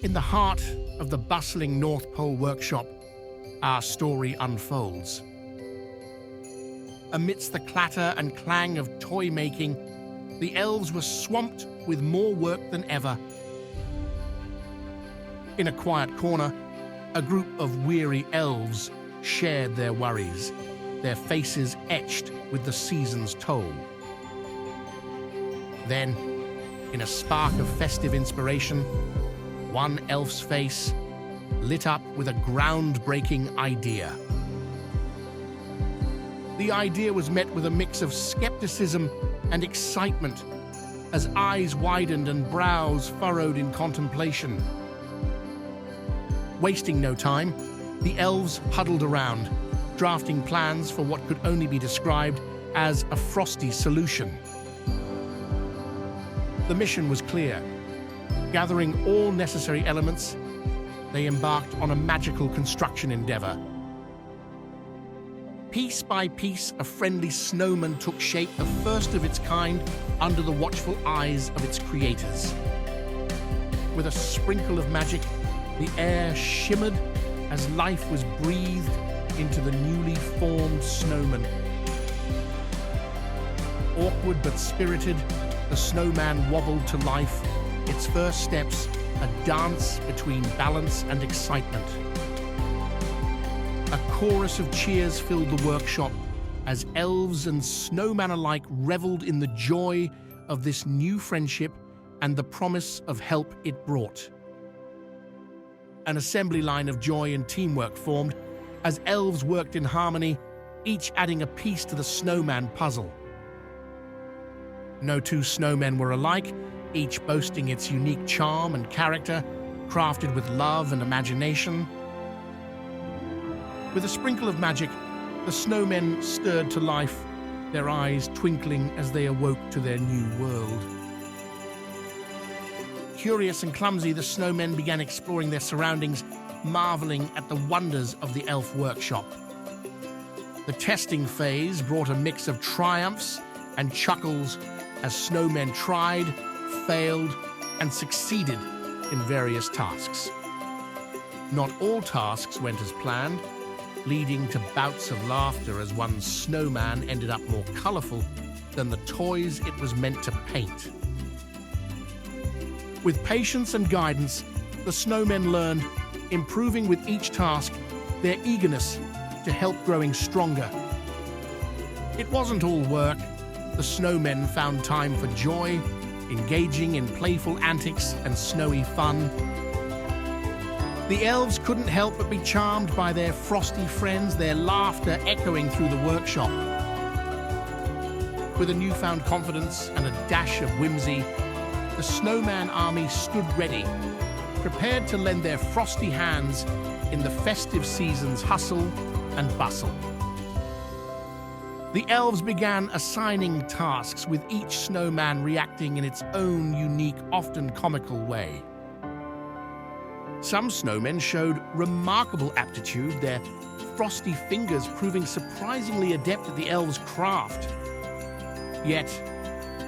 In the heart of the bustling North Pole workshop, our story unfolds. Amidst the clatter and clang of toy making, the elves were swamped with more work than ever. In a quiet corner, a group of weary elves shared their worries, their faces etched with the season's toll. Then, in a spark of festive inspiration, one elf's face lit up with a groundbreaking idea. The idea was met with a mix of skepticism and excitement as eyes widened and brows furrowed in contemplation. Wasting no time, the elves huddled around, drafting plans for what could only be described as a frosty solution. The mission was clear. Gathering all necessary elements, they embarked on a magical construction endeavor. Piece by piece, a friendly snowman took shape, the first of its kind, under the watchful eyes of its creators. With a sprinkle of magic, the air shimmered as life was breathed into the newly formed snowman. Awkward but spirited, the snowman wobbled to life, its first steps a dance between balance and excitement. A chorus of cheers filled the workshop as elves and snowmen alike reveled in the joy of this new friendship and the promise of help it brought. An assembly line of joy and teamwork formed as elves worked in harmony, each adding a piece to the snowman puzzle. No two snowmen were alike, each boasting its unique charm and character, crafted with love and imagination. With a sprinkle of magic, the snowmen stirred to life, their eyes twinkling as they awoke to their new world. Curious and clumsy, the snowmen began exploring their surroundings, marveling at the wonders of the elf workshop. The testing phase brought a mix of triumphs and chuckles as snowmen tried, failed, and succeeded in various tasks. Not all tasks went as planned, leading to bouts of laughter as one snowman ended up more colorful than the toys it was meant to paint. With patience and guidance, the snowmen learned, improving with each task, their eagerness to help growing stronger. It wasn't all work. The snowmen found time for joy, engaging in playful antics and snowy fun. The elves couldn't help but be charmed by their frosty friends, their laughter echoing through the workshop. With a newfound confidence and a dash of whimsy, the snowman army stood ready, prepared to lend their frosty hands in the festive season's hustle and bustle. The elves began assigning tasks, with each snowman reacting in its own unique, often comical way. Some snowmen showed remarkable aptitude, their frosty fingers proving surprisingly adept at the elves' craft. Yet,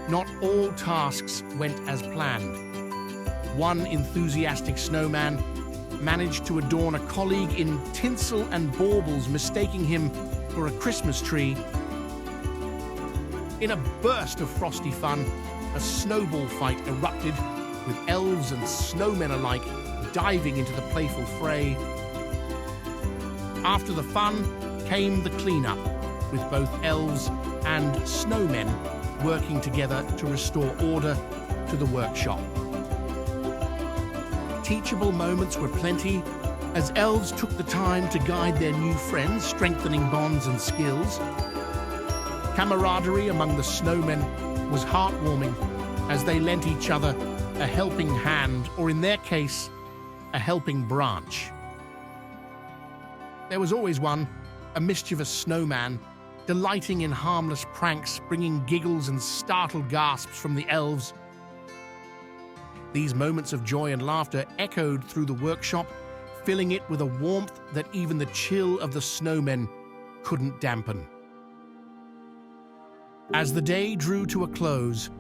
not all tasks went as planned. One enthusiastic snowman managed to adorn a colleague in tinsel and baubles, mistaking him for a Christmas tree. In a burst of frosty fun, a snowball fight erupted, with elves and snowmen alike diving into the playful fray. After the fun came the cleanup, with both elves and snowmen working together to restore order to the workshop. Teachable moments were plenty, as elves took the time to guide their new friends, strengthening bonds and skills. Camaraderie among the snowmen was heartwarming as they lent each other a helping hand, or in their case, a helping branch. There was always one, a mischievous snowman, delighting in harmless pranks, bringing giggles and startled gasps from the elves. These moments of joy and laughter echoed through the workshop, filling it with a warmth that even the chill of the snowmen couldn't dampen. As the day drew to a close,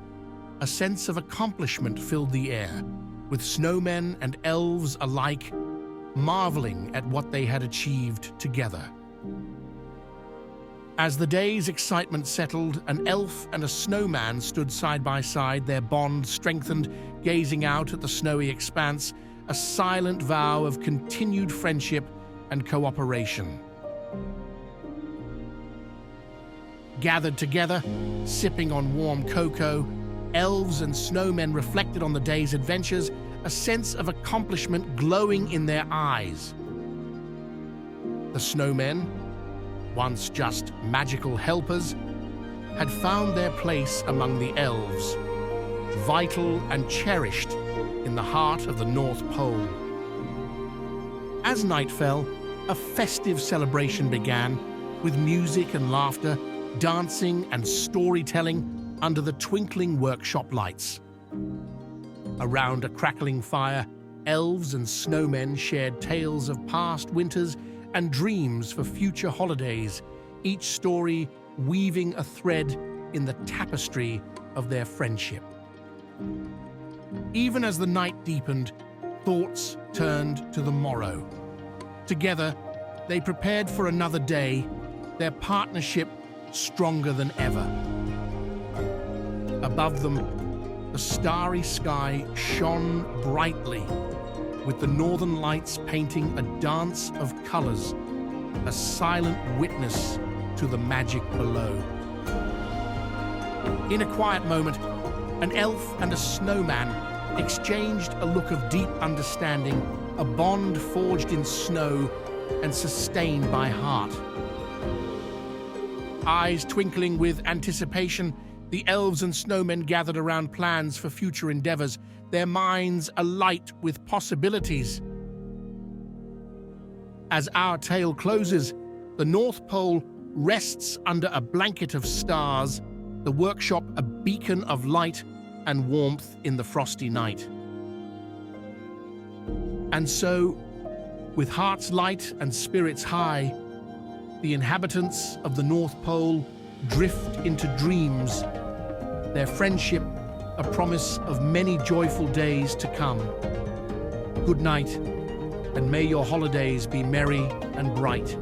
a sense of accomplishment filled the air, with snowmen and elves alike marveling at what they had achieved together. As the day's excitement settled, an elf and a snowman stood side by side, their bond strengthened, gazing out at the snowy expanse, a silent vow of continued friendship and cooperation. Gathered together, sipping on warm cocoa, elves and snowmen reflected on the day's adventures, a sense of accomplishment glowing in their eyes. The snowmen, once just magical helpers, had found their place among the elves, vital and cherished in the heart of the North Pole. As night fell, a festive celebration began, with music and laughter, dancing and storytelling under the twinkling workshop lights. Around a crackling fire, elves and snowmen shared tales of past winters and dreams for future holidays, each story weaving a thread in the tapestry of their friendship. Even as the night deepened, thoughts turned to the morrow. Together, they prepared for another day, their partnership stronger than ever. Above them, the starry sky shone brightly, with the northern lights painting a dance of colors, a silent witness to the magic below. In a quiet moment, an elf and a snowman exchanged a look of deep understanding, a bond forged in snow and sustained by heart. Eyes twinkling with anticipation, the elves and snowmen gathered around plans for future endeavors, their minds alight with possibilities. As our tale closes, the North Pole rests under a blanket of stars, the workshop a beacon of light and warmth in the frosty night. And so, with hearts light and spirits high, the inhabitants of the North Pole drift into dreams, their friendship a promise of many joyful days to come. Good night, and may your holidays be merry and bright.